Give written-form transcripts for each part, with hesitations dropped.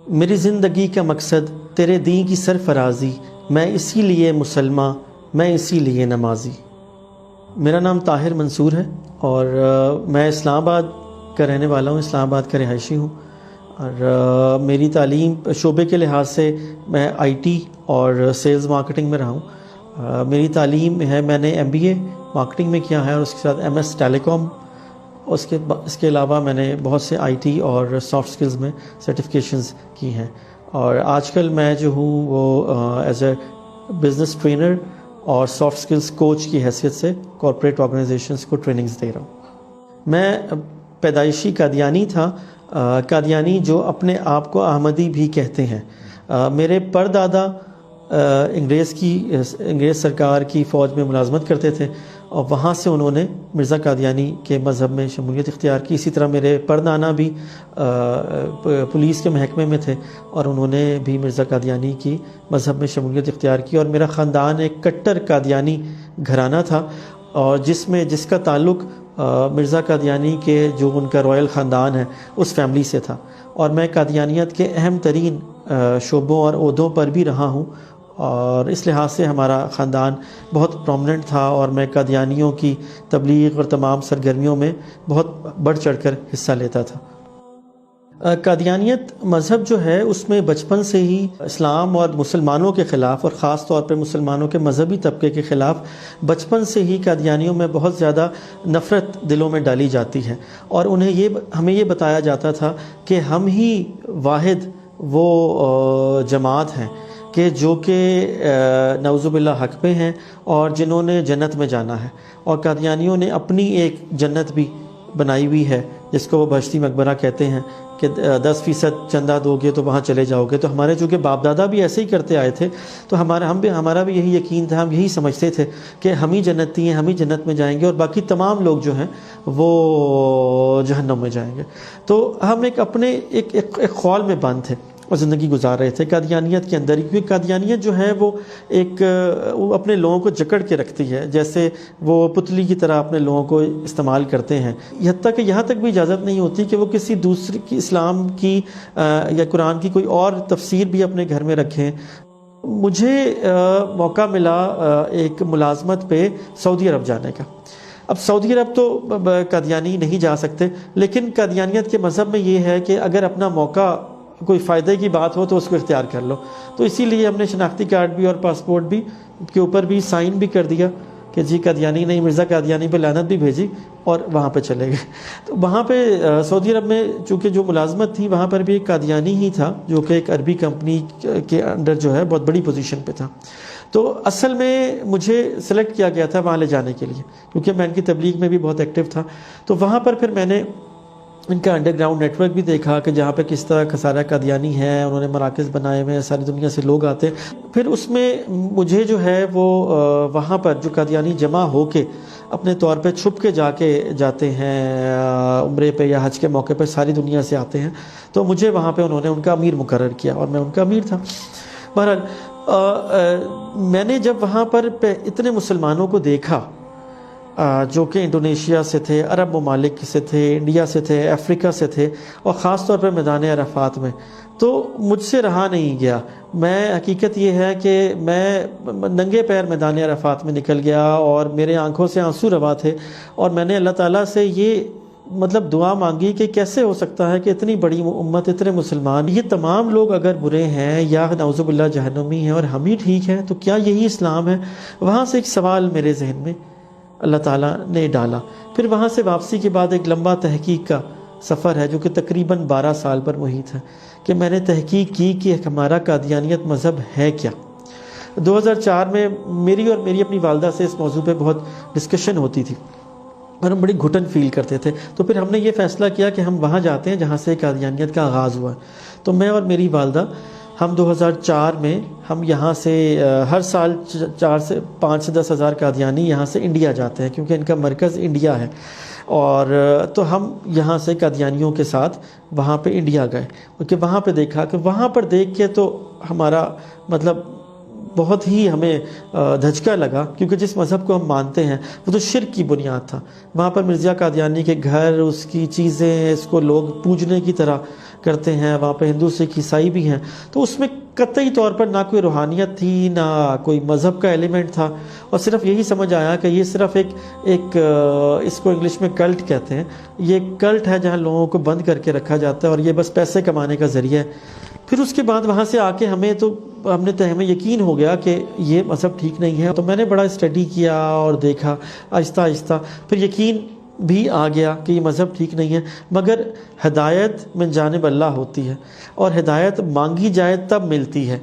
میری زندگی کا مقصد تیرے دین کی سرفرازی، میں اسی لیے مسلمان، میں اسی لیے نمازی۔ میرا نام طاہر منصور ہے اور میں اسلام آباد کا رہنے والا ہوں، اسلام آباد کا رہائشی ہوں، اور میری تعلیم شعبے کے لحاظ سے میں آئی ٹی اور سیلز مارکیٹنگ میں رہا ہوں۔ میری تعلیم ہے، میں نے MBA مارکیٹنگ میں کیا ہے اور اس کے ساتھ MS ٹیلی کام، اس کے علاوہ میں نے بہت سے IT اور سافٹ سکلز میں سرٹیفکیشنز کی ہیں، اور آج کل میں جو ہوں وہ ایز اے بزنس ٹرینر اور سافٹ سکلز کوچ کی حیثیت سے کارپوریٹ آرگنائزیشنز کو ٹریننگز دے رہا ہوں۔ میں پیدائشی قادیانی تھا، قادیانی جو اپنے آپ کو احمدی بھی کہتے ہیں۔ میرے پردادا انگریز سرکار کی فوج میں ملازمت کرتے تھے اور وہاں سے انہوں نے مرزا قادیانی کے مذہب میں شمولیت اختیار کی۔ اسی طرح میرے پردانا بھی پولیس کے محکمے میں تھے اور انہوں نے بھی مرزا قادیانی کی مذہب میں شمولیت اختیار کی، اور میرا خاندان ایک کٹر قادیانی گھرانہ تھا، اور جس کا تعلق مرزا قادیانی کے جو ان کا رائل خاندان ہے اس فیملی سے تھا، اور میں قادیانیت کے اہم ترین شعبوں اور عہدوں پر بھی رہا ہوں، اور اس لحاظ سے ہمارا خاندان بہت پرومننٹ تھا، اور میں قادیانیوں کی تبلیغ اور تمام سرگرمیوں میں بہت بڑھ چڑھ کر حصہ لیتا تھا۔ قادیانیت مذہب جو ہے اس میں بچپن سے ہی اسلام اور مسلمانوں کے خلاف، اور خاص طور پر مسلمانوں کے مذہبی طبقے کے خلاف بچپن سے ہی قادیانیوں میں بہت زیادہ نفرت دلوں میں ڈالی جاتی ہے، اور ہمیں یہ بتایا جاتا تھا کہ ہم ہی واحد وہ جماعت ہیں کہ جو کہ نعوذ باللہ حق پہ ہیں اور جنہوں نے جنت میں جانا ہے، اور قادیانیوں نے اپنی ایک جنت بھی بنائی ہوئی ہے جس کو وہ بہشتی مقبرہ کہتے ہیں کہ 10% چندہ دو گے تو وہاں چلے جاؤ گے۔ تو ہمارے چونکہ باپ دادا بھی ایسے ہی کرتے آئے تھے تو ہمارا بھی یہی یقین تھا، ہم یہی سمجھتے تھے کہ ہم ہی جنتی ہیں، ہم ہی جنت میں جائیں گے اور باقی تمام لوگ جو ہیں وہ جہنم میں جائیں گے۔ تو ہم ایک خول میں بند تھے اور زندگی گزار رہے تھے قادیانیت کے اندر، کیونکہ قادیانیت جو ہے وہ اپنے لوگوں کو جکڑ کے رکھتی ہے، جیسے وہ پتلی کی طرح اپنے لوگوں کو استعمال کرتے ہیں، حتیٰ کہ یہاں تک بھی اجازت نہیں ہوتی کہ وہ کسی دوسری کی اسلام کی یا قرآن کی کوئی اور تفسیر بھی اپنے گھر میں رکھیں۔ مجھے موقع ملا ایک ملازمت پہ سعودی عرب جانے کا۔ اب سعودی عرب تو قادیانی نہیں جا سکتے، لیکن قادیانیت کے مذہب میں یہ ہے کہ اگر اپنا موقع کوئی فائدے کی بات ہو تو اس کو اختیار کر لو، تو اسی لیے ہم نے شناختی کارڈ بھی اور پاسپورٹ بھی کے اوپر بھی سائن بھی کر دیا کہ جی قادیانی نہیں، مرزا قادیانی پہ لعنت بھی بھیجی، اور وہاں پہ چلے گئے۔ تو وہاں پہ سعودی عرب میں چونکہ جو ملازمت تھی وہاں پر بھی ایک قادیانی ہی تھا جو کہ ایک عربی کمپنی کے انڈر جو ہے بہت بڑی پوزیشن پہ تھا۔ تو اصل میں مجھے سلیکٹ کیا گیا تھا وہاں لے جانے کے لیے، کیونکہ میں ان کی تبلیغ میں بھی بہت ایکٹیو تھا۔ تو وہاں پر پھر میں نے ان کا انڈر گراؤنڈ نیٹ ورک بھی دیکھا کہ جہاں پہ کس طرح خسارہ قادیانی ہے، انہوں نے مراکز بنائے ہوئے ہیں، ساری دنیا سے لوگ آتے ہیں۔ پھر اس میں مجھے جو ہے وہ وہاں پر جو قادیانی جمع ہو کے اپنے طور پہ چھپ کے جاتے ہیں عمرے پہ یا حج کے موقع پہ، ساری دنیا سے آتے ہیں، تو مجھے وہاں پہ انہوں نے ان کا امیر مقرر کیا اور میں ان کا امیر تھا۔ بہرحال میں نے جب وہاں پر اتنے مسلمانوں کو دیکھا جو کہ انڈونیشیا سے تھے، عرب ممالک سے تھے، انڈیا سے تھے، افریقہ سے تھے، اور خاص طور پر میدان عرفات میں، تو مجھ سے رہا نہیں گیا۔ حقیقت یہ ہے کہ میں ننگے پیر میدان عرفات میں نکل گیا اور میرے آنکھوں سے آنسو روا تھے، اور میں نے اللہ تعالیٰ سے یہ دعا مانگی کہ کیسے ہو سکتا ہے کہ اتنی بڑی امت، اتنے مسلمان، یہ تمام لوگ اگر برے ہیں یا نعوذ باللہ جہنمی ہیں اور ہم ہی ٹھیک ہیں، تو کیا یہی اسلام ہے؟ وہاں سے ایک سوال میرے ذہن میں اللہ تعالیٰ نے ڈالا۔ پھر وہاں سے واپسی کے بعد ایک لمبا تحقیق کا سفر ہے جو کہ تقریباً 12 سال پر محیط ہے، کہ میں نے تحقیق کی کہ ہمارا قادیانیت مذہب ہے کیا۔ 2004 میں میری اور میری اپنی والدہ سے اس موضوع پہ بہت ڈسکشن ہوتی تھی اور ہم بڑی گھٹن فیل کرتے تھے، تو پھر ہم نے یہ فیصلہ کیا کہ ہم وہاں جاتے ہیں جہاں سے قادیانیت کا آغاز ہوا۔ تو میں اور میری والدہ ہم 2004 میں ہم یہاں سے ہر سال 5 سے 10 ہزار قادیانی یہاں سے انڈیا جاتے ہیں، کیونکہ ان کا مرکز انڈیا ہے، اور تو ہم یہاں سے قادیانیوں کے ساتھ وہاں پہ انڈیا گئے، کیونکہ وہاں پہ دیکھا کہ وہاں پر دیکھ کے تو ہمارا بہت ہی ہمیں دھچکا لگا، کیونکہ جس مذہب کو ہم مانتے ہیں وہ تو شرک کی بنیاد تھا۔ وہاں پر مرزا قادیانی کے گھر، اس کی چیزیں، اس کو لوگ پوجنے کی طرح کرتے ہیں, وہاں پہ ہندو سکھ عیسائی بھی ہیں, تو اس میں قطعی طور پر نہ کوئی روحانیت تھی, نہ کوئی مذہب کا ایلیمنٹ تھا, اور صرف یہی سمجھ آیا کہ یہ صرف ایک اس کو انگلش میں کلٹ کہتے ہیں, یہ ایک کلٹ ہے جہاں لوگوں کو بند کر کے رکھا جاتا ہے اور یہ بس پیسے کمانے کا ذریعہ ہے. پھر اس کے بعد وہاں سے آ کے ہمیں یقین ہو گیا کہ یہ مذہب ٹھیک نہیں ہے. تو میں نے بڑا اسٹڈی کیا اور دیکھا آہستہ آہستہ, پھر یقین بھی آ گیا کہ یہ مذہب ٹھیک نہیں ہے, مگر ہدایت من جانب اللہ ہوتی ہے اور ہدایت مانگی جائے تب ملتی ہے.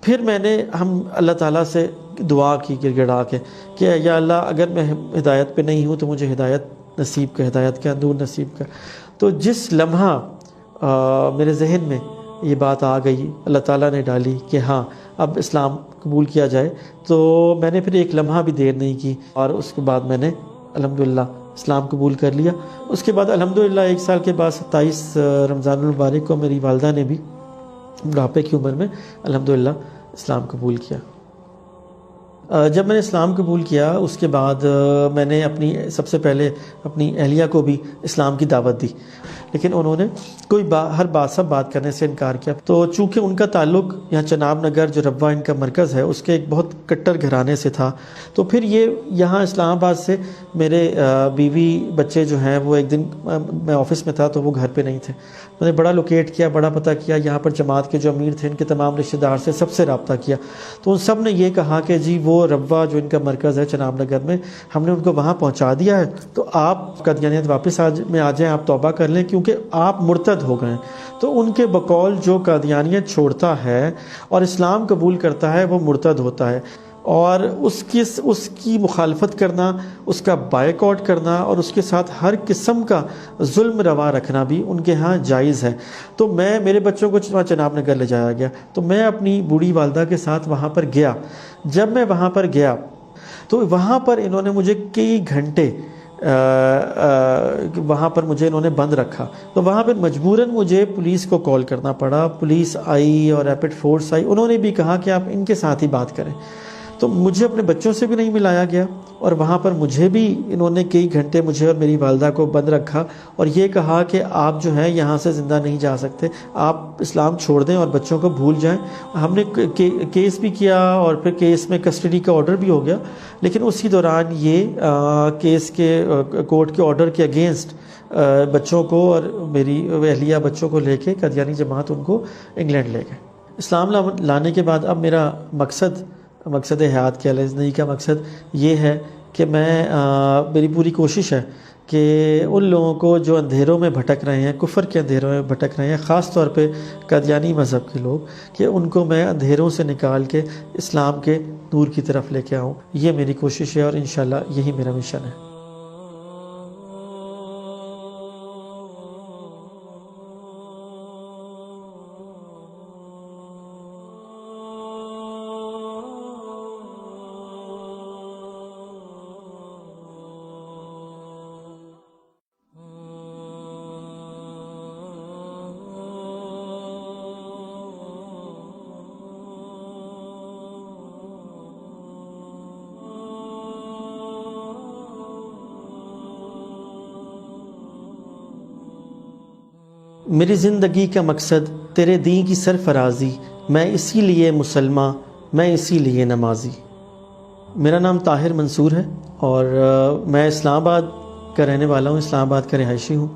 پھر میں نے اللہ تعالیٰ سے دعا کی گڑ گڑا کے کہ یا اللہ اگر میں ہدایت پہ نہیں ہوں تو مجھے ہدایت نصیب کر, ہدایت کا نور نصیب کر. تو جس لمحہ میرے ذہن میں یہ بات آ گئی, اللہ تعالیٰ نے ڈالی کہ ہاں اب اسلام قبول کیا جائے, تو میں نے پھر ایک لمحہ بھی دیر نہیں کی اور اس کے بعد میں نے الحمدللہ اسلام قبول کر لیا. اس کے بعد الحمدللہ 1 سال کے بعد 27 رمضان المبارک کو میری والدہ نے بھی بڑھاپے کی عمر میں الحمدللہ اسلام قبول کیا. جب میں نے اسلام قبول کیا اس کے بعد میں نے سب سے پہلے اپنی اہلیہ کو بھی اسلام کی دعوت دی, لیکن انہوں نے ہر بات کرنے سے انکار کیا. تو چونکہ ان کا تعلق یہاں چناب نگر جو ربوہ ان کا مرکز ہے اس کے ایک بہت کٹر گھرانے سے تھا, تو پھر یہ یہاں اسلام آباد سے میرے بیوی بچے جو ہیں وہ ایک دن میں آفس میں تھا تو وہ گھر پہ نہیں تھے. میں نے بڑا لوکیٹ کیا, بڑا پتہ کیا, یہاں پر جماعت کے جو امیر تھے ان کے تمام رشتہ دار سے سب سے رابطہ کیا, تو ان سب نے یہ کہا کہ جی وہ ربوہ جو ان کا مرکز ہے چناب نگر میں, ہم نے ان کو وہاں پہنچا دیا ہے, تو آپ قادیانیت واپس آ جائیں, آپ توبہ کر لیں کیونکہ آپ مرتد ہو گئے ہیں. تو ان کے بقول جو قادیانیت چھوڑتا ہے اور اسلام قبول کرتا ہے وہ مرتد ہوتا ہے, اور اس کی مخالفت کرنا, اس کا بائیکاٹ کرنا اور اس کے ساتھ ہر قسم کا ظلم روا رکھنا بھی ان کے ہاں جائز ہے. تو میرے بچوں کو چناب نگر لے جایا گیا, تو میں اپنی بوڑھی والدہ کے ساتھ وہاں پر گیا. جب میں وہاں پر گیا تو وہاں پر انہوں نے مجھے کئی گھنٹے وہاں پر مجھے انہوں نے بند رکھا. تو وہاں پہ مجبوراً مجھے پولیس کو کال کرنا پڑا, پولیس آئی اور ریپڈ فورس آئی, انہوں نے بھی کہا کہ آپ ان کے ساتھ ہی بات کریں. تو مجھے اپنے بچوں سے بھی نہیں ملایا گیا, اور وہاں پر مجھے بھی انہوں نے کئی گھنٹے مجھے اور میری والدہ کو بند رکھا اور یہ کہا کہ آپ جو ہیں یہاں سے زندہ نہیں جا سکتے, آپ اسلام چھوڑ دیں اور بچوں کو بھول جائیں. ہم نے کیس بھی کیا اور پھر کیس میں کسٹڈی کا آرڈر بھی ہو گیا, لیکن اسی دوران یہ کیس کے کورٹ کے آرڈر کے اگینسٹ بچوں کو اور میری اہلیہ بچوں کو لے کے قادیانی جماعت ان کو انگلینڈ لے گئے. اسلام لانے کے بعد اب میرا مقصد حیات کیا ہے, زندگی کا مقصد یہ ہے کہ میری پوری کوشش ہے کہ ان لوگوں کو جو اندھیروں میں بھٹک رہے ہیں, کفر کے اندھیروں میں بھٹک رہے ہیں, خاص طور پہ قادیانی مذہب کے لوگ, کہ ان کو میں اندھیروں سے نکال کے اسلام کے نور کی طرف لے کے آؤں. یہ میری کوشش ہے اور انشاءاللہ یہی میرا مشن ہے. میری زندگی کا مقصد تیرے دین کی سرفرازی, میں اسی لیے مسلمان, میں اسی لیے نمازی. میرا نام طاہر منصور ہے اور میں اسلام آباد کا رہنے والا ہوں, اسلام آباد کا رہائشی ہوں.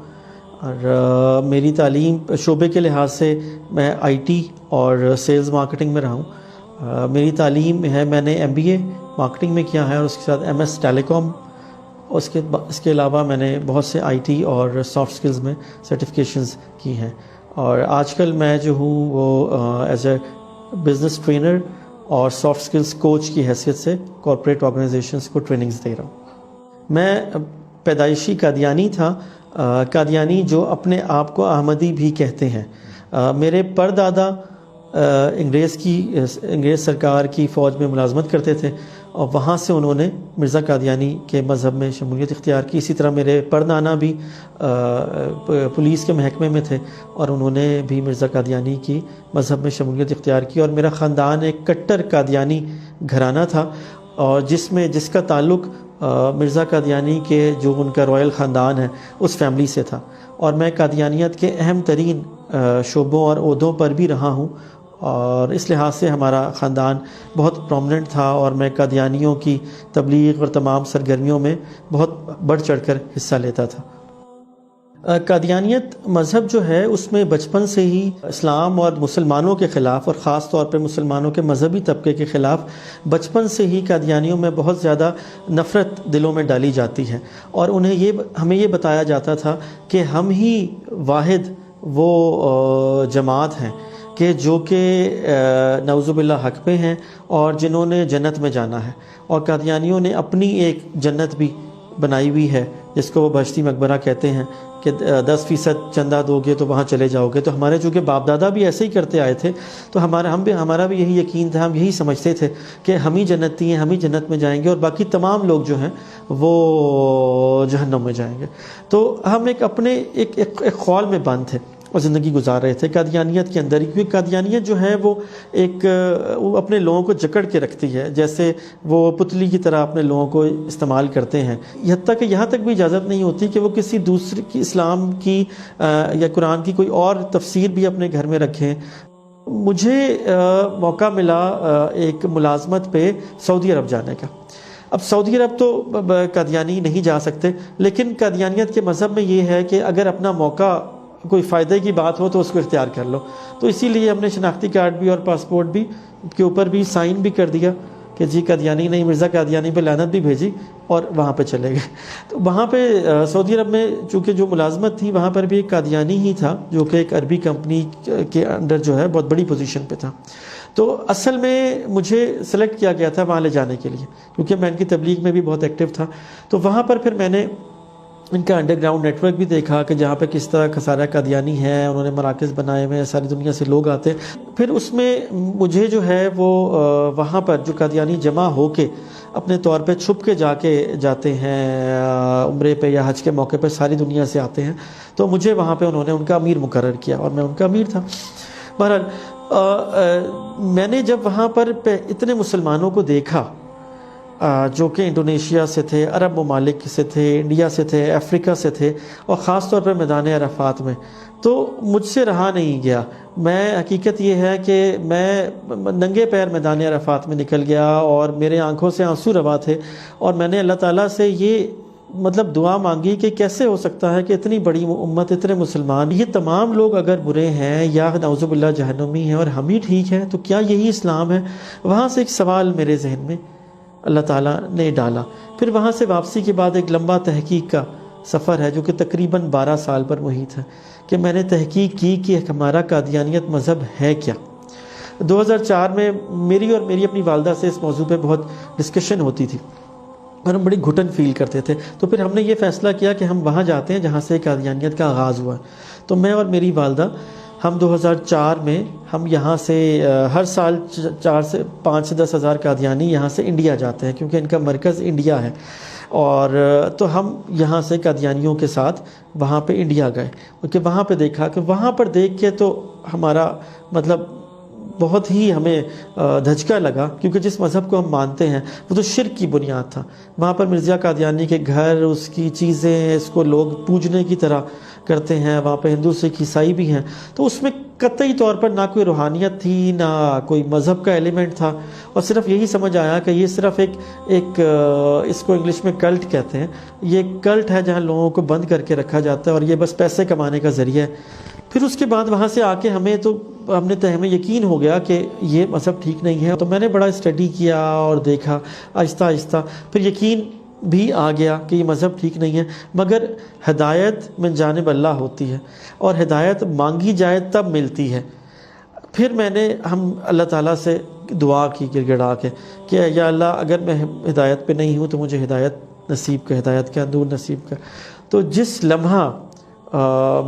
اور میری تعلیم شعبے کے لحاظ سے میں IT اور سیلز مارکیٹنگ میں رہا ہوں. میری تعلیم ہے, میں نے MBA مارکیٹنگ میں کیا ہے اور اس کے ساتھ MS ٹیلی کام. اس کے علاوہ میں نے بہت سے IT اور سافٹ سکلز میں سرٹیفکیشنز کی ہیں, اور آج کل میں جو ہوں وہ ایز اے بزنس ٹرینر اور سافٹ سکلز کوچ کی حیثیت سے کارپوریٹ آرگنائزیشنز کو ٹریننگز دے رہا ہوں. میں پیدائشی قادیانی تھا, قادیانی جو اپنے آپ کو احمدی بھی کہتے ہیں. میرے پردادا انگریز سرکار کی فوج میں ملازمت کرتے تھے اور وہاں سے انہوں نے مرزا قادیانی کے مذہب میں شمولیت اختیار کی. اسی طرح میرے پردانا بھی پولیس کے محکمے میں تھے اور انہوں نے بھی مرزا قادیانی کی مذہب میں شمولیت اختیار کی. اور میرا خاندان ایک کٹر قادیانی گھرانہ تھا, اور جس کا تعلق مرزا قادیانی کے جو ان کا رائل خاندان ہے اس فیملی سے تھا، اور میں قادیانیت کے اہم ترین شعبوں اور عہدوں پر بھی رہا ہوں، اور اس لحاظ سے ہمارا خاندان بہت پرومننٹ تھا، اور میں قادیانیوں کی تبلیغ اور تمام سرگرمیوں میں بہت بڑھ چڑھ کر حصہ لیتا تھا۔ قادیانیت مذہب جو ہے اس میں بچپن سے ہی اسلام اور مسلمانوں کے خلاف، اور خاص طور پہ مسلمانوں کے مذہبی طبقے کے خلاف بچپن سے ہی قادیانیوں میں بہت زیادہ نفرت دلوں میں ڈالی جاتی ہے، اور ہمیں یہ بتایا جاتا تھا کہ ہم ہی واحد وہ جماعت ہیں کہ جو کہ نعوذ باللہ حق پہ ہیں اور جنہوں نے جنت میں جانا ہے، اور قادیانیوں نے اپنی ایک جنت بھی بنائی ہوئی ہے جس کو وہ بہشتی مقبرہ کہتے ہیں کہ 10% چندہ دو گے تو وہاں چلے جاؤ گے۔ تو ہمارے چونکہ باپ دادا بھی ایسے ہی کرتے آئے تھے، تو ہمارا بھی یہی یقین تھا، ہم یہی سمجھتے تھے کہ ہم ہی جنتی ہیں، ہم ہی جنت میں جائیں گے، اور باقی تمام لوگ جو ہیں وہ جہنم میں جائیں گے۔ تو ہم ایک خول میں بند تھے اور زندگی گزار رہے تھے قادیانیت کے اندر، کیونکہ قادیانیت جو ہے وہ وہ اپنے لوگوں کو جکڑ کے رکھتی ہے، جیسے وہ پتلی کی طرح اپنے لوگوں کو استعمال کرتے ہیں، حتیٰ کہ یہاں تک بھی اجازت نہیں ہوتی کہ وہ کسی دوسری کی اسلام کی یا قرآن کی کوئی اور تفسیر بھی اپنے گھر میں رکھیں۔ مجھے موقع ملا ایک ملازمت پہ سعودی عرب جانے کا۔ اب سعودی عرب تو قادیانی نہیں جا سکتے، لیکن قادیانیت کے مذہب میں یہ ہے کہ اگر اپنا موقع کوئی فائدے کی بات ہو تو اس کو اختیار کر لو، تو اسی لیے ہم نے شناختی کارڈ بھی اور پاسپورٹ بھی کے اوپر بھی سائن بھی کر دیا کہ جی قادیانی نہیں، مرزا قادیانی پہ لعنت بھی بھیجی، اور وہاں پہ چلے گئے۔ تو وہاں پہ سعودی عرب میں چونکہ جو ملازمت تھی وہاں پر بھی ایک قادیانی ہی تھا جو کہ ایک عربی کمپنی کے انڈر جو ہے بہت بڑی پوزیشن پہ تھا۔ تو اصل میں مجھے سلیکٹ کیا گیا تھا وہاں لے جانے کے لیے، کیونکہ میں ان کی تبلیغ میں بھی بہت ایکٹیو تھا۔ تو وہاں پر پھر میں نے ان کا انڈر گراؤنڈ نیٹ ورک بھی دیکھا کہ جہاں پہ کس طرح کا سارا قادیانی ہے، انہوں نے مراکز بنائے ہوئے ہیں، ساری دنیا سے لوگ آتے ہیں۔ پھر اس میں مجھے جو ہے وہ وہاں پر جو قادیانی جمع ہو کے اپنے طور پہ چھپ کے جاتے ہیں عمرے پہ یا حج کے موقع پہ، ساری دنیا سے آتے ہیں، تو مجھے وہاں پہ انہوں نے ان کا امیر مقرر کیا، اور میں ان کا امیر تھا۔ بہرحال میں نے جب وہاں پر اتنے مسلمانوں کو دیکھا جو کہ انڈونیشیا سے تھے، عرب ممالک سے تھے، انڈیا سے تھے، افریقہ سے تھے، اور خاص طور پر میدان عرفات میں، تو مجھ سے رہا نہیں گیا۔ حقیقت یہ ہے کہ میں ننگے پیر میدان عرفات میں نکل گیا، اور میرے آنکھوں سے آنسو روا تھے، اور میں نے اللہ تعالیٰ سے یہ دعا مانگی کہ کیسے ہو سکتا ہے کہ اتنی بڑی امت، اتنے مسلمان، یہ تمام لوگ اگر برے ہیں یا نعوذ باللہ جہنمی ہیں اور ہم ہی ٹھیک ہیں، تو کیا یہی اسلام ہے؟ وہاں سے ایک سوال میرے ذہن میں اللہ تعالیٰ نے ڈالا۔ پھر وہاں سے واپسی کے بعد ایک لمبا تحقیق کا سفر ہے جو کہ تقریباً 12 سال پر محیط ہے، کہ میں نے تحقیق کی کہ ہمارا قادیانیت مذہب ہے کیا۔ 2004 میں میری اور میری اپنی والدہ سے اس موضوع پہ بہت ڈسکشن ہوتی تھی، اور ہم بڑی گھٹن فیل کرتے تھے۔ تو پھر ہم نے یہ فیصلہ کیا کہ ہم وہاں جاتے ہیں جہاں سے قادیانیت کا آغاز ہوا۔ تو میں اور میری والدہ ہم 2004 میں ہم یہاں سے ہر سال 5 سے 10 ہزار قادیانی یہاں سے انڈیا جاتے ہیں، کیونکہ ان کا مرکز انڈیا ہے، اور تو ہم یہاں سے قادیانیوں کے ساتھ وہاں پہ انڈیا گئے، کیونکہ وہاں پہ دیکھا کہ وہاں پر دیکھ کے تو ہمارا بہت ہی ہمیں دھچکا لگا، کیونکہ جس مذہب کو ہم مانتے ہیں وہ تو شرک کی بنیاد تھا۔ وہاں پر مرزا قادیانی کے گھر، اس کی چیزیں، اس کو لوگ پوجنے کی طرح کرتے ہیں، وہاں پہ ہندو سکھ عیسائی بھی ہیں، تو اس میں قطعی طور پر نہ کوئی روحانیت تھی، نہ کوئی مذہب کا ایلیمنٹ تھا، اور صرف یہی سمجھ آیا کہ یہ صرف ایک اس کو انگلش میں کلٹ کہتے ہیں، یہ ایک کلٹ ہے جہاں لوگوں کو بند کر کے رکھا جاتا ہے، اور یہ بس پیسے کمانے کا ذریعہ ہے۔ پھر اس کے بعد وہاں سے آ کے ہمیں یقین ہو گیا کہ یہ مذہب ٹھیک نہیں ہے۔ تو میں نے بڑا اسٹڈی کیا اور دیکھا آہستہ آہستہ، پھر یقین بھی آ گیا کہ یہ مذہب ٹھیک نہیں ہے، مگر ہدایت من جانب اللہ ہوتی ہے، اور ہدایت مانگی جائے تب ملتی ہے۔ پھر ہم اللہ تعالیٰ سے دعا کی گڑ گڑا کے کہ یا اللہ اگر میں ہدایت پہ نہیں ہوں تو مجھے ہدایت نصیب کر، ہدایت کا نور نصیب کر۔ تو جس لمحہ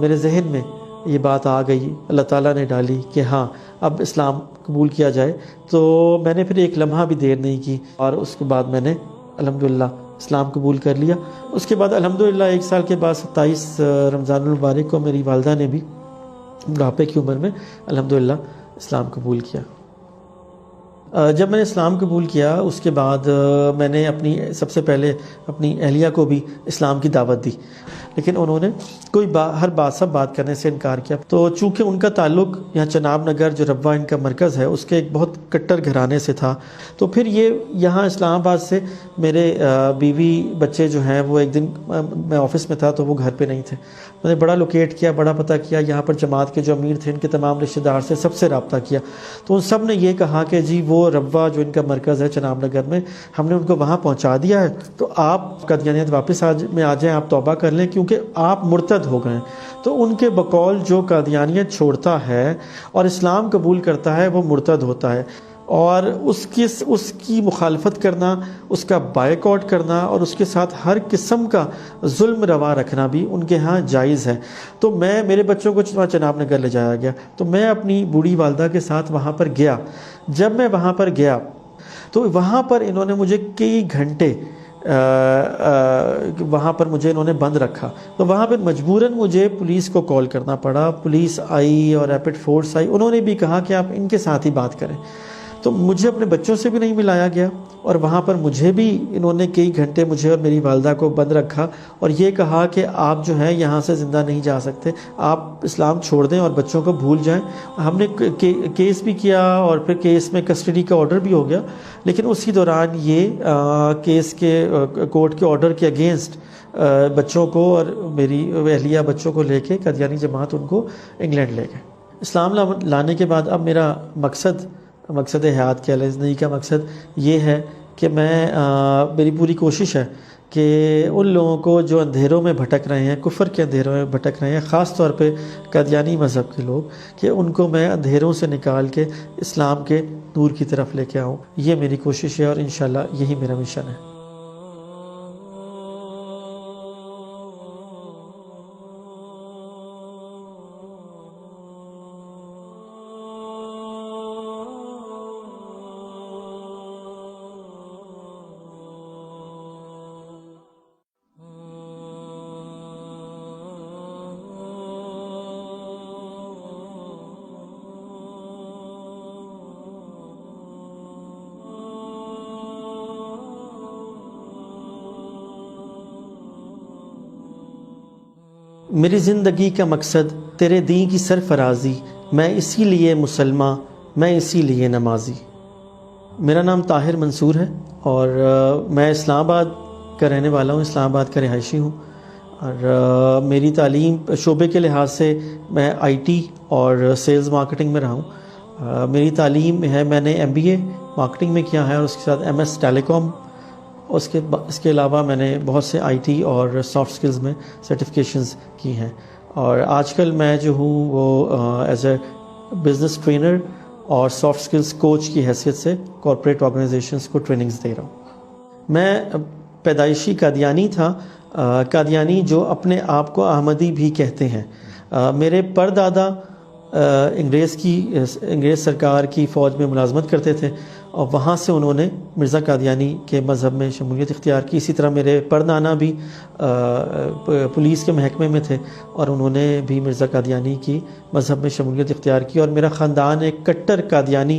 میرے ذہن میں یہ بات آ گئی، اللہ تعالیٰ نے ڈالی کہ ہاں اب اسلام قبول کیا جائے، تو میں نے پھر ایک لمحہ بھی دیر نہیں کی، اور اس کے بعد میں نے الحمدللہ اسلام قبول کر لیا۔ اس کے بعد الحمدللہ 1 سال کے بعد 27 رمضان المبارک کو میری والدہ نے بھی بڑھاپے کی عمر میں الحمدللہ اسلام قبول کیا۔ جب میں نے اسلام قبول کیا اس کے بعد میں نے سب سے پہلے اپنی اہلیہ کو بھی اسلام کی دعوت دی، لیکن انہوں نے سب بات کرنے سے انکار کیا۔ تو چونکہ ان کا تعلق یہاں چناب نگر جو ربوہ ان کا مرکز ہے اس کے ایک بہت کٹر گھرانے سے تھا، تو پھر یہ یہاں اسلام آباد سے میرے بیوی بچے جو ہیں وہ ایک دن میں آفس میں تھا تو وہ گھر پہ نہیں تھے، میں نے بڑا لوکیٹ کیا، بڑا پتہ کیا، یہاں پر جماعت کے جو امیر تھے ان کے تمام رشتہ دار سے سب سے رابطہ کیا، تو ان سب نے یہ کہا کہ جی وہ ربوہ جو ان کا مرکز ہے چناب نگر میں، ہم نے ان کو وہاں پہنچا دیا ہے، تو آپ قادیانیت واپس آ جائیں، آپ توبہ کر لیں کیونکہ آپ مرتد ہو گئے ہیں۔ تو ان کے بقول جو قادیانیت چھوڑتا ہے اور اسلام قبول کرتا ہے وہ مرتد ہوتا ہے، اور اس کی مخالفت کرنا، اس کا بائیکاٹ کرنا اور اس کے ساتھ ہر قسم کا ظلم روا رکھنا بھی ان کے ہاں جائز ہے۔ تو میرے بچوں کو چناب نگر لے جایا گیا، تو میں اپنی بوڑھی والدہ کے ساتھ وہاں پر گیا۔ جب میں وہاں پر گیا تو وہاں پر انہوں نے مجھے کئی گھنٹے وہاں پر مجھے انہوں نے بند رکھا، تو وہاں پہ مجبوراً مجھے پولیس کو کال کرنا پڑا، پولیس آئی اور ریپڈ فورس آئی، انہوں نے بھی کہا کہ آپ ان کے ساتھ ہی بات کریں، تو مجھے اپنے بچوں سے بھی نہیں ملایا گیا، اور وہاں پر مجھے بھی انہوں نے کئی گھنٹے مجھے اور میری والدہ کو بند رکھا اور یہ کہا کہ آپ جو ہیں یہاں سے زندہ نہیں جا سکتے، آپ اسلام چھوڑ دیں اور بچوں کو بھول جائیں۔ ہم نے کیس بھی کیا اور پھر کیس میں کسٹڈی کا آرڈر بھی ہو گیا، لیکن اسی دوران یہ کیس کے کورٹ کے آرڈر کے اگینسٹ بچوں کو اور میری اہلیہ بچوں کو لے کے قادیانی جماعت ان کو انگلینڈ لے گئے۔ اسلام لانے کے بعد اب میرا مقصد حیات کیا ہے، زندگی کا مقصد یہ ہے کہ میری پوری کوشش ہے کہ ان لوگوں کو جو اندھیروں میں بھٹک رہے ہیں، کفر کے اندھیروں میں بھٹک رہے ہیں، خاص طور پہ قادیانی مذہب کے لوگ، کہ ان کو میں اندھیروں سے نکال کے اسلام کے نور کی طرف لے کے آؤں، یہ میری کوشش ہے اور انشاءاللہ یہی میرا مشن ہے۔ میری زندگی کا مقصد تیرے دین کی سرفرازی، میں اسی لیے مسلمان، میں اسی لیے نمازی۔ میرا نام طاہر منصور ہے اور میں اسلام آباد کا رہنے والا ہوں، اسلام آباد کا رہائشی ہوں، اور میری تعلیم شعبے کے لحاظ سے میں آئی ٹی اور سیلز مارکیٹنگ میں رہا ہوں۔ میری تعلیم ہے، میں نے MBA مارکیٹنگ میں کیا ہے اور اس کے ساتھ MS ٹیلی کام، اس کے علاوہ میں نے بہت سے IT اور سافٹ سکلز میں سرٹیفکیشنز کی ہیں، اور آج کل میں جو ہوں وہ ایز اے بزنس ٹرینر اور سافٹ سکلز کوچ کی حیثیت سے کارپوریٹ آرگنائزیشنز کو ٹریننگز دے رہا ہوں۔ میں پیدائشی قادیانی تھا، قادیانی جو اپنے آپ کو احمدی بھی کہتے ہیں۔ میرے پردادا انگریز سرکار کی فوج میں ملازمت کرتے تھے اور وہاں سے انہوں نے مرزا قادیانی کے مذہب میں شمولیت اختیار کی۔ اسی طرح میرے پردانا بھی پولیس کے محکمے میں تھے اور انہوں نے بھی مرزا قادیانی کی مذہب میں شمولیت اختیار کی، اور میرا خاندان ایک کٹر قادیانی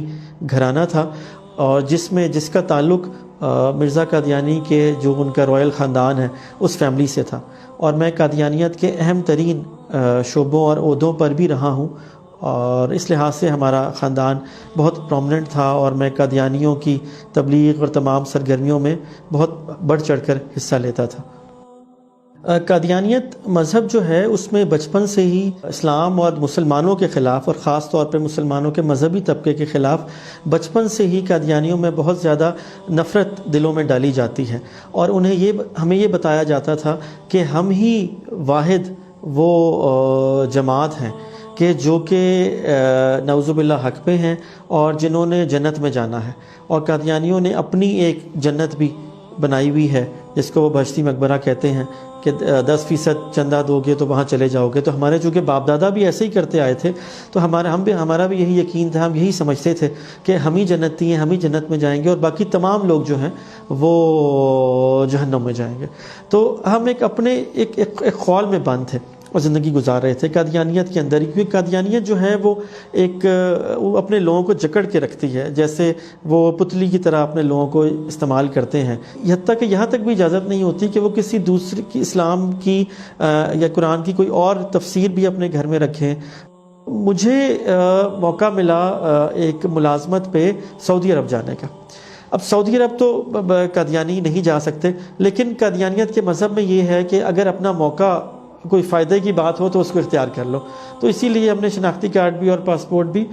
گھرانہ تھا، اور جس کا تعلق مرزا قادیانی کے جو ان کا رائل خاندان ہے اس فیملی سے تھا، اور میں قادیانیت کے اہم ترین شعبوں اور عہدوں پر بھی رہا ہوں، اور اس لحاظ سے ہمارا خاندان بہت پرومیننٹ تھا، اور میں قادیانیوں کی تبلیغ اور تمام سرگرمیوں میں بہت بڑھ چڑھ کر حصہ لیتا تھا۔ قادیانیت مذہب جو ہے اس میں بچپن سے ہی اسلام اور مسلمانوں کے خلاف، اور خاص طور پہ مسلمانوں کے مذہبی طبقے کے خلاف بچپن سے ہی قادیانیوں میں بہت زیادہ نفرت دلوں میں ڈالی جاتی ہے، اور ہمیں یہ بتایا جاتا تھا کہ ہم ہی واحد وہ جماعت ہیں کہ جو کہ نعوذ باللہ حق پہ ہیں اور جنہوں نے جنت میں جانا ہے، اور قادیانیوں نے اپنی ایک جنت بھی بنائی ہوئی ہے جس کو وہ بہشتی مقبرہ کہتے ہیں کہ 10% چندہ دو گے تو وہاں چلے جاؤ گے۔ تو ہمارے چونکہ باپ دادا بھی ایسے ہی کرتے آئے تھے، تو ہمارا بھی یہی یقین تھا، ہم یہی سمجھتے تھے کہ ہم ہی جنتی ہیں، ہم ہی جنت میں جائیں گے اور باقی تمام لوگ جو ہیں وہ جہنم میں جائیں گے۔ تو ہم ایک خول میں بند تھے۔ اور زندگی گزار رہے تھے قادیانیت کے اندر ہی، کیونکہ قادیانیت جو ہے وہ ایک وہ اپنے لوگوں کو جکڑ کے رکھتی ہے، جیسے وہ پتلی کی طرح اپنے لوگوں کو استعمال کرتے ہیں، حتیٰ کہ یہاں تک بھی اجازت نہیں ہوتی کہ وہ کسی دوسری کی اسلام کی یا قرآن کی کوئی اور تفسیر بھی اپنے گھر میں رکھیں۔ مجھے موقع ملا ایک ملازمت پہ سعودی عرب جانے کا۔ اب سعودی عرب تو قادیانی نہیں جا سکتے، لیکن قادیانیت کے مذہب میں یہ ہے کہ اگر اپنا موقع کوئی فائدے کی بات ہو تو اس کو اختیار کر لو، تو اسی لیے ہم نے شناختی کارڈ بھی اور پاسپورٹ بھی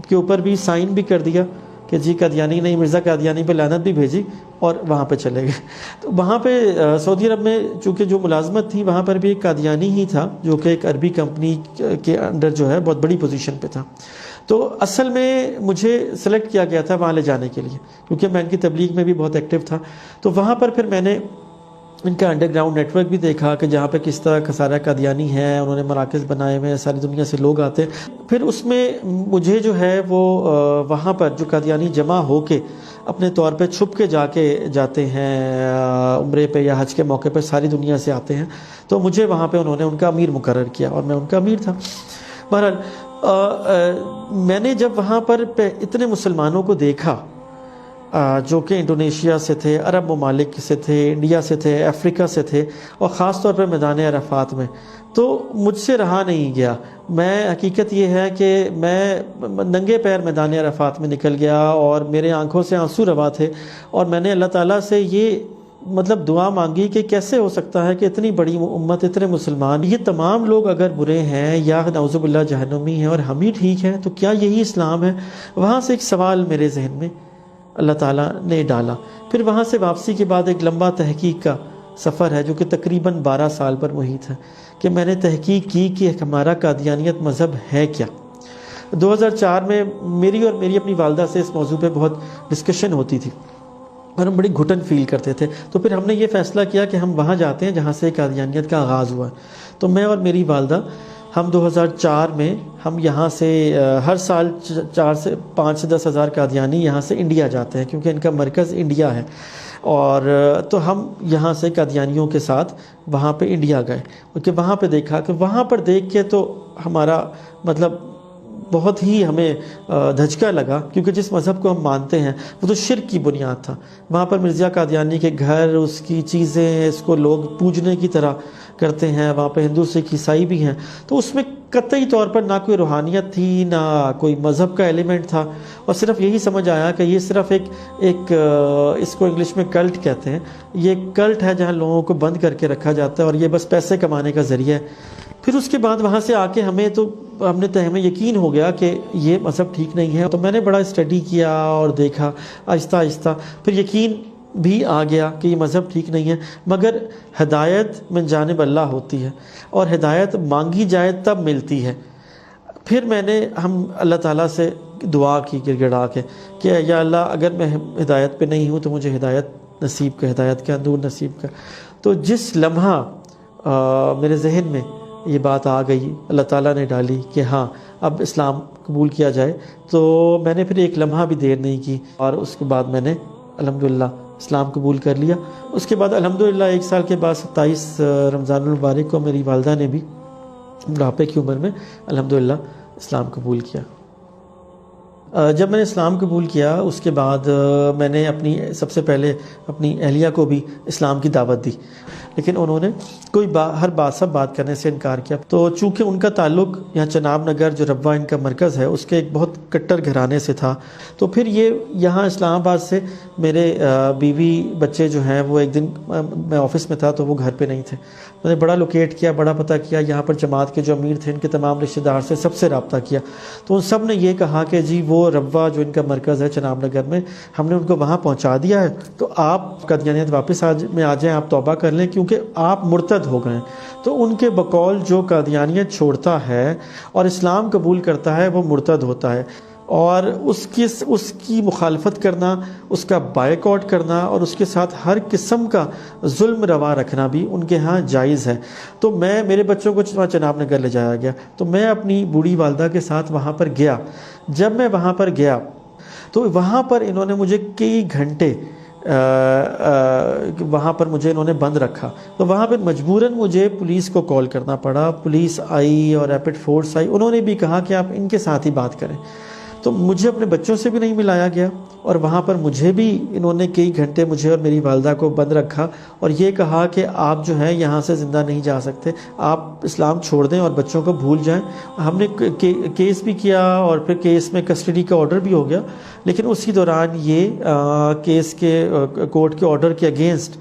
کے اوپر بھی سائن بھی کر دیا کہ جی قادیانی نہیں، مرزا قادیانی پہ لعنت بھی بھیجی اور وہاں پہ چلے گئے۔ تو وہاں پہ سعودی عرب میں چونکہ جو ملازمت تھی وہاں پر بھی ایک قادیانی ہی تھا جو کہ ایک عربی کمپنی کے انڈر جو ہے بہت بڑی پوزیشن پہ تھا۔ تو اصل میں مجھے سلیکٹ کیا گیا تھا وہاں لے جانے کے لیے، کیونکہ میں ان کی تبلیغ میں بھی بہت ایکٹیو تھا۔ تو وہاں پر پھر میں نے ان کا انڈر گراؤنڈ نیٹ ورک بھی دیکھا کہ جہاں پہ کس طرح خسارہ قادیانی ہے، انہوں نے مراکز بنائے ہوئے ہیں، ساری دنیا سے لوگ آتے ہیں۔ پھر اس میں مجھے جو ہے وہ وہاں پر جو قادیانی جمع ہو کے اپنے طور پہ چھپ کے جاتے ہیں عمرے پہ یا حج کے موقع پہ، ساری دنیا سے آتے ہیں، تو مجھے وہاں پہ انہوں نے ان کا امیر مقرر کیا اور میں ان کا امیر تھا۔ بہرحال میں نے جب وہاں پر اتنے مسلمانوں کو دیکھا جو کہ انڈونیشیا سے تھے، عرب ممالک سے تھے، انڈیا سے تھے، افریقہ سے تھے، اور خاص طور پر میدان عرفات میں، تو مجھ سے رہا نہیں گیا۔ میں حقیقت یہ ہے کہ میں ننگے پیر میدان عرفات میں نکل گیا اور میرے آنکھوں سے آنسو روا تھے، اور میں نے اللہ تعالیٰ سے یہ دعا مانگی کہ کیسے ہو سکتا ہے کہ اتنی بڑی امت، اتنے مسلمان، یہ تمام لوگ اگر برے ہیں یا نعوذ باللہ جہنمی ہیں اور ہم ہی ٹھیک ہیں، تو کیا یہی اسلام ہے؟ وہاں سے ایک سوال میرے ذہن میں اللہ تعالیٰ نے ڈالا۔ پھر وہاں سے واپسی کے بعد ایک لمبا تحقیق کا سفر ہے جو کہ تقریباً 12 سال پر محیط ہے، کہ میں نے تحقیق کی کہ ہمارا قادیانیت مذہب ہے کیا۔ 2004 میں میری اور میری اپنی والدہ سے اس موضوع پہ بہت ڈسکشن ہوتی تھی اور ہم بڑی گھٹن فیل کرتے تھے، تو پھر ہم نے یہ فیصلہ کیا کہ ہم وہاں جاتے ہیں جہاں سے قادیانیت کا آغاز ہوا ہے۔ تو میں اور میری والدہ ہم 2004 میں ہم یہاں سے ہر سال 5 سے 10 ہزار قادیانی یہاں سے انڈیا جاتے ہیں، کیونکہ ان کا مرکز انڈیا ہے، اور تو ہم یہاں سے قادیانیوں کے ساتھ وہاں پہ انڈیا گئے، کیونکہ وہاں پہ دیکھا کہ وہاں پر دیکھ کے تو ہمارا بہت ہی ہمیں دھچکا لگا، کیونکہ جس مذہب کو ہم مانتے ہیں وہ تو شرک کی بنیاد تھا۔ وہاں پر مرزا قادیانی کے گھر، اس کی چیزیں، اس کو لوگ پوجنے کی طرح کرتے ہیں، وہاں پہ ہندو سکھ عیسائی بھی ہیں، تو اس میں قطعی طور پر نہ کوئی روحانیت تھی، نہ کوئی مذہب کا ایلیمنٹ تھا، اور صرف یہی سمجھ آیا کہ یہ صرف ایک اس کو انگلش میں کلٹ کہتے ہیں، یہ ایک کلٹ ہے جہاں لوگوں کو بند کر کے رکھا جاتا ہے اور یہ بس پیسے کمانے کا ذریعہ ہے۔ پھر اس کے بعد وہاں سے آ کے ہمیں یقین ہو گیا کہ یہ مذہب ٹھیک نہیں ہے، تو میں نے بڑا اسٹڈی کیا اور دیکھا آہستہ آہستہ، پھر یقین بھی آ گیا کہ یہ مذہب ٹھیک نہیں ہے، مگر ہدایت من جانب اللہ ہوتی ہے اور ہدایت مانگی جائے تب ملتی ہے۔ پھر ہم اللہ تعالیٰ سے دعا کی گڑ گڑا کے کہ یا اللہ اگر میں ہدایت پہ نہیں ہوں تو مجھے ہدایت نصیب کر، ہدایت کا نور نصیب کر۔ تو جس لمحہ میرے ذہن میں یہ بات آ گئی، اللہ تعالیٰ نے ڈالی کہ ہاں اب اسلام قبول کیا جائے، تو میں نے پھر ایک لمحہ بھی دیر نہیں کی اور اس کے بعد میں نے الحمدللہ اسلام قبول کر لیا۔ اس کے بعد الحمدللہ 1 سال کے بعد 27 رمضان المبارک کو میری والدہ نے بھی بڑھاپے کی عمر میں الحمدللہ اسلام قبول کیا۔ جب میں نے اسلام قبول کیا اس کے بعد میں نے سب سے پہلے اپنی اہلیہ کو بھی اسلام کی دعوت دی، لیکن انہوں نے سب بات کرنے سے انکار کیا۔ تو چونکہ ان کا تعلق یہاں چناب نگر جو ربوہ ان کا مرکز ہے اس کے ایک بہت کٹر گھرانے سے تھا، تو پھر یہ یہاں اسلام آباد سے میرے بیوی بچے جو ہیں وہ ایک دن میں آفس میں تھا تو وہ گھر پہ نہیں تھے، میں نے بڑا لوکیٹ کیا، بڑا پتہ کیا، یہاں پر جماعت کے جو امیر تھے ان کے تمام رشتہ دار سے سب سے رابطہ کیا، تو ان سب نے یہ کہا کہ جی وہ ربوہ جو ان کا مرکز ہے چناب نگر میں، ہم نے ان کو وہاں پہنچا دیا ہے، تو آپ قادیانیت واپس آ جائیں، آپ توبہ کر لیں کیونکہ آپ مرتد ہو گئے۔ تو ان کے بقول جو قادیانیت چھوڑتا ہے اور اسلام قبول کرتا ہے وہ مرتد ہوتا ہے، اور اس کی مخالفت کرنا، اس کا بائیکاٹ کرنا اور اس کے ساتھ ہر قسم کا ظلم روا رکھنا بھی ان کے ہاں جائز ہے۔ تو میرے بچوں کو چناب نگر لے جایا گیا، تو میں اپنی بوڑھی والدہ کے ساتھ وہاں پر گیا۔ جب میں وہاں پر گیا تو وہاں پر انہوں نے مجھے کئی گھنٹے وہاں پر مجھے انہوں نے بند رکھا، تو وہاں پر مجبوراً مجھے پولیس کو کال کرنا پڑا. پولیس آئی اور ریپڈ فورس آئی، انہوں نے بھی کہا کہ آپ ان کے ساتھ ہی بات کریں. تو مجھے اپنے بچوں سے بھی نہیں ملایا گیا، اور وہاں پر مجھے بھی انہوں نے کئی گھنٹے مجھے اور میری والدہ کو بند رکھا، اور یہ کہا کہ آپ جو ہیں یہاں سے زندہ نہیں جا سکتے، آپ اسلام چھوڑ دیں اور بچوں کو بھول جائیں. ہم نے کیس بھی کیا، اور پھر کیس میں کسٹڈی کا آرڈر بھی ہو گیا، لیکن اسی دوران یہ کیس کے کورٹ کے آرڈر کے اگینسٹ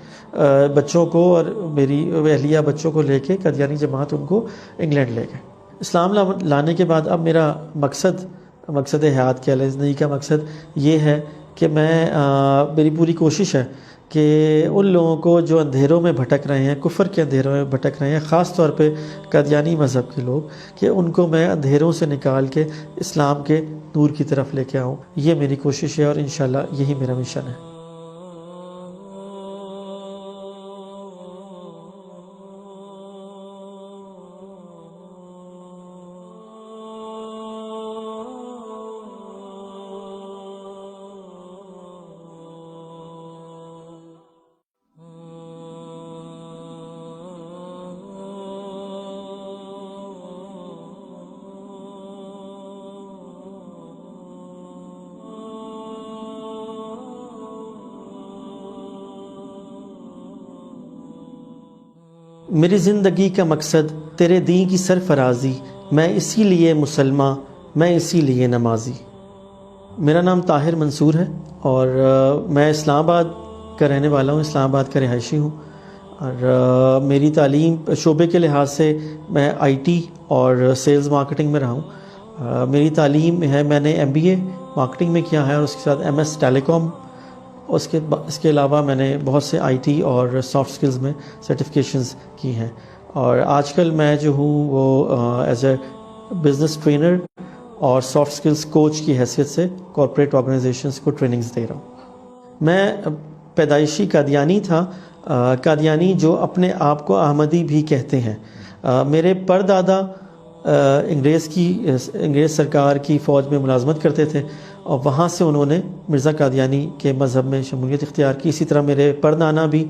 بچوں کو اور میری اہلیہ بچوں کو لے کے قادیانی جماعت ان کو انگلینڈ لے گئے. اسلام لانے کے بعد اب میرا مقصد حیات کیا ہے، زندگی کا مقصد یہ ہے کہ میری پوری کوشش ہے کہ ان لوگوں کو جو اندھیروں میں بھٹک رہے ہیں، کفر کے اندھیروں میں بھٹک رہے ہیں، خاص طور پہ قادیانی مذہب کے لوگ، کہ ان کو میں اندھیروں سے نکال کے اسلام کے نور کی طرف لے کے آؤں. یہ میری کوشش ہے، اور انشاءاللہ یہی میرا مشن ہے. میری زندگی کا مقصد تیرے دین کی سرفرازی، میں اسی لیے مسلمان، میں اسی لیے نمازی. میرا نام طاہر منصور ہے، اور میں اسلام آباد کا رہنے والا ہوں، اسلام آباد کا رہائشی ہوں. اور میری تعلیم شعبے کے لحاظ سے میں آئی ٹی اور سیلز مارکیٹنگ میں رہا ہوں. میری تعلیم ہے، میں نے MBA مارکیٹنگ میں کیا ہے، اور اس کے ساتھ MS ٹیلی کام. اس کے علاوہ میں نے بہت سے IT اور سافٹ سکلز میں سرٹیفکیشنز کی ہیں. اور آج کل میں جو ہوں وہ ایز اے بزنس ٹرینر اور سافٹ سکلز کوچ کی حیثیت سے کارپوریٹ آرگنائزیشنز کو ٹریننگز دے رہا ہوں. میں پیدائشی قادیانی تھا، قادیانی جو اپنے آپ کو احمدی بھی کہتے ہیں. میرے پردادا انگریز سرکار کی فوج میں ملازمت کرتے تھے، اور وہاں سے انہوں نے مرزا قادیانی کے مذہب میں شمولیت اختیار کی. اسی طرح میرے پردانا بھی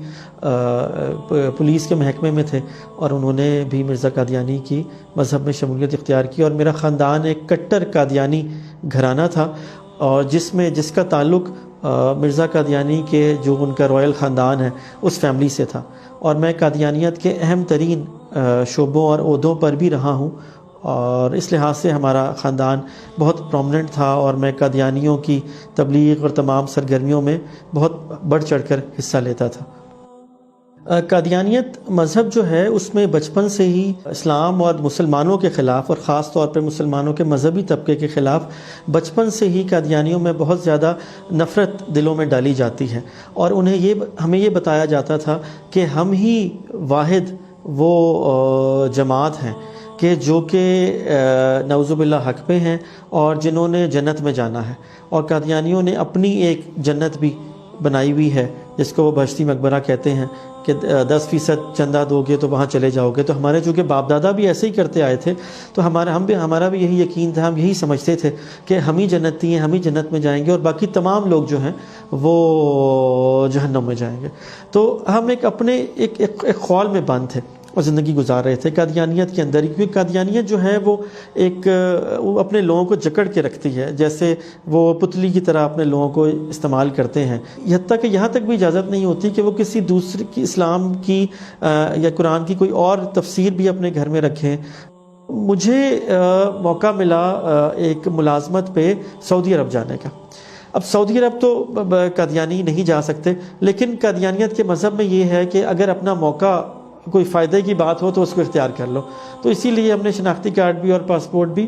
پولیس کے محکمے میں تھے، اور انہوں نے بھی مرزا قادیانی کی مذہب میں شمولیت اختیار کی. اور میرا خاندان ایک کٹر قادیانی گھرانہ تھا، اور جس کا تعلق مرزا قادیانی کے جو ان کا رائل خاندان ہے اس فیملی سے تھا. اور میں قادیانیت کے اہم ترین شعبوں اور عہدوں پر بھی رہا ہوں، اور اس لحاظ سے ہمارا خاندان بہت پرومیننٹ تھا، اور میں قادیانیوں کی تبلیغ اور تمام سرگرمیوں میں بہت بڑھ چڑھ کر حصہ لیتا تھا. قادیانیت مذہب جو ہے اس میں بچپن سے ہی اسلام اور مسلمانوں کے خلاف، اور خاص طور پر مسلمانوں کے مذہبی طبقے کے خلاف بچپن سے ہی قادیانیوں میں بہت زیادہ نفرت دلوں میں ڈالی جاتی ہے. اور ہمیں یہ بتایا جاتا تھا کہ ہم ہی واحد وہ جماعت ہیں کہ جو کہ نعوذ باللہ حق پہ ہیں، اور جنہوں نے جنت میں جانا ہے. اور قادیانیوں نے اپنی ایک جنت بھی بنائی ہوئی ہے، جس کو وہ بہشتی مقبرہ کہتے ہیں، کہ 10% چندہ دو گے تو وہاں چلے جاؤ گے. تو ہمارے چونکہ باپ دادا بھی ایسے ہی کرتے آئے تھے، تو ہمارا بھی یہی یقین تھا، ہم یہی سمجھتے تھے کہ ہم ہی جنتی ہیں، ہم ہی جنت میں جائیں گے، اور باقی تمام لوگ جو ہیں وہ جہنم میں جائیں گے. تو ہم ایک خول میں بند تھے اور زندگی گزار رہے تھے قادیانیت کے اندر ہی، کیونکہ قادیانیت جو ہے وہ وہ اپنے لوگوں کو جکڑ کے رکھتی ہے، جیسے وہ پتلی کی طرح اپنے لوگوں کو استعمال کرتے ہیں. حتیٰ کہ یہاں تک بھی اجازت نہیں ہوتی کہ وہ کسی دوسرے کی اسلام کی یا قرآن کی کوئی اور تفسیر بھی اپنے گھر میں رکھیں. مجھے موقع ملا ایک ملازمت پہ سعودی عرب جانے کا. اب سعودی عرب تو قادیانی نہیں جا سکتے، لیکن قادیانیت کے مذہب میں یہ ہے کہ اگر اپنا موقع کوئی فائدے کی بات ہو تو اس کو اختیار کر لو. تو اسی لیے ہم نے شناختی کارڈ بھی اور پاسپورٹ بھی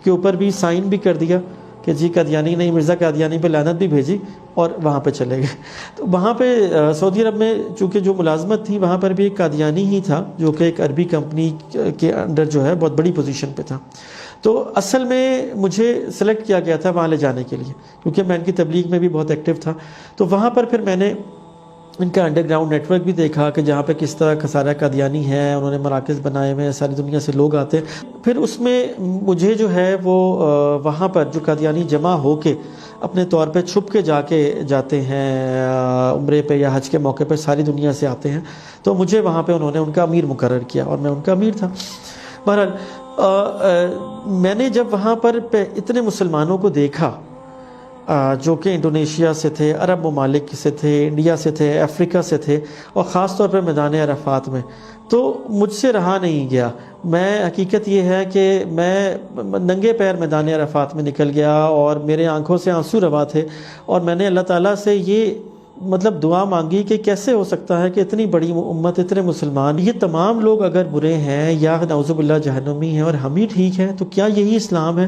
کے اوپر بھی سائن بھی کر دیا کہ جی قادیانی نہیں، مرزا قادیانی پہ لعنت بھی بھیجی، اور وہاں پہ چلے گئے. تو وہاں پہ سعودی عرب میں چونکہ جو ملازمت تھی وہاں پر بھی ایک قادیانی ہی تھا، جو کہ ایک عربی کمپنی کے انڈر جو ہے بہت بڑی پوزیشن پہ تھا. تو اصل میں مجھے سلیکٹ کیا گیا تھا وہاں لے جانے کے لیے، کیونکہ میں ان کی تبلیغ میں بھی بہت ایکٹیو تھا. تو وہاں پر پھر میں نے ان کا انڈر گراؤنڈ نیٹ ورک بھی دیکھا کہ جہاں پہ کس طرح خسارہ قادیانی ہے، انہوں نے مراکز بنائے ہوئے ہیں، ساری دنیا سے لوگ آتے ہیں. پھر اس میں مجھے جو ہے وہ وہاں پر جو قادیانی جمع ہو کے اپنے طور پہ چھپ کے جاتے ہیں عمرے پہ یا حج کے موقع پہ، ساری دنیا سے آتے ہیں، تو مجھے وہاں پہ انہوں نے ان کا امیر مقرر کیا اور میں ان کا امیر تھا۔ بہرحال میں نے جب وہاں پر اتنے مسلمانوں کو دیکھا جو کہ انڈونیشیا سے تھے، عرب ممالک سے تھے، انڈیا سے تھے، افریقہ سے تھے، اور خاص طور پہ میدان عرفات میں، تو مجھ سے رہا نہیں گیا۔ میں حقیقت یہ ہے کہ میں ننگے پیر میدان عرفات میں نکل گیا اور میرے آنکھوں سے آنسو روا تھے، اور میں نے اللہ تعالیٰ سے یہ دعا مانگی کہ کیسے ہو سکتا ہے کہ اتنی بڑی امت، اتنے مسلمان، یہ تمام لوگ اگر برے ہیں یا نعوذ باللہ جہنمی ہیں اور ہم ہی ٹھیک ہیں، تو کیا یہی اسلام ہے؟